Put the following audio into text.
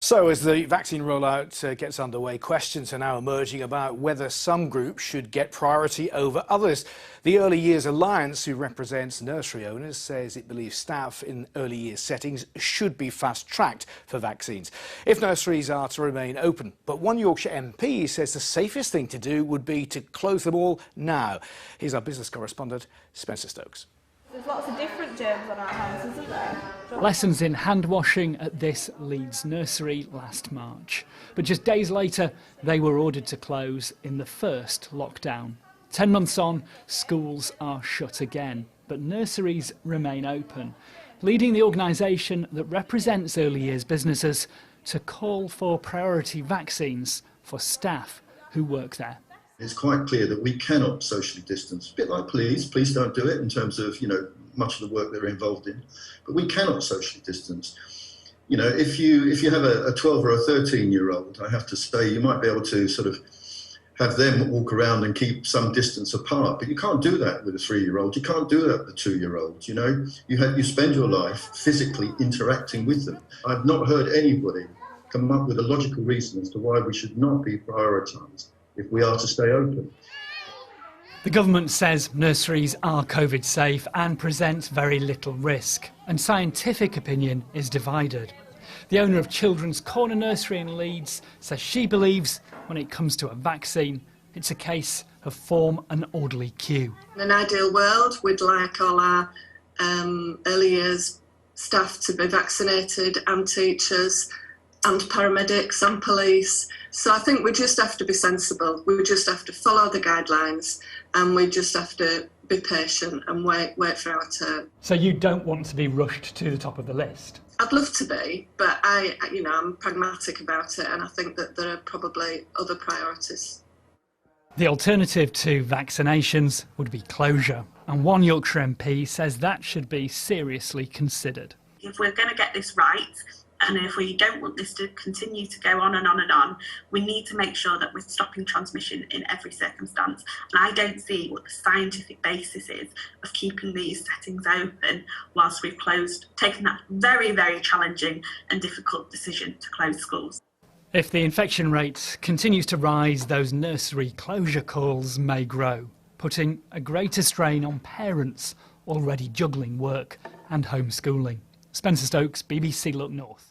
So as the vaccine rollout gets underway, questions are now emerging about whether some groups should get priority over others. The Early Years Alliance, who represents nursery owners, says it believes staff in early years settings should be fast-tracked for vaccines if nurseries are to remain open. But one Yorkshire MP says the safest thing to do would be to close them all now. Here's our business correspondent, Spencer Stokes. There's lots of different germs on our hands, isn't there? Lessons in hand washing at this Leeds nursery last March. But just days later, they were ordered to close in the first lockdown. 10 months on, schools are shut again, but nurseries remain open, leading the organisation that represents early years businesses to call for priority vaccines for staff who work there. It's quite clear that we cannot socially distance. A bit like police don't do it in terms of, much of the work they're involved in. But we cannot socially distance. If you have a 12 or a 13-year-old, I have to say, you might be able to sort of have them walk around and keep some distance apart. But you can't do that with a 3-year-old. You can't do that with a 2-year-old. You spend your life physically interacting with them. I've not heard anybody come up with a logical reason as to why we should not be prioritised if we are to stay open. The government says nurseries are COVID safe and present very little risk, and scientific opinion is divided. The owner of Children's Corner Nursery in Leeds says she believes when it comes to a vaccine, it's a case of form an orderly queue. In an ideal world, we'd like all our early years staff to be vaccinated, and teachers and paramedics and police. So I think we just have to be sensible. We just have to follow the guidelines, and we just have to be patient and wait for our turn. So you don't want to be rushed to the top of the list? I'd love to be, but I'm pragmatic about it, and I think that there are probably other priorities. The alternative to vaccinations would be closure, and one Yorkshire MP says that should be seriously considered. If we're going to get this right, and if we don't want this to continue to go on and on and on, we need to make sure that we're stopping transmission in every circumstance. And I don't see what the scientific basis is of keeping these settings open whilst we've taken that very, very challenging and difficult decision to close schools. If the infection rate continues to rise, those nursery closure calls may grow, putting a greater strain on parents already juggling work and homeschooling. Spencer Stokes, BBC Look North.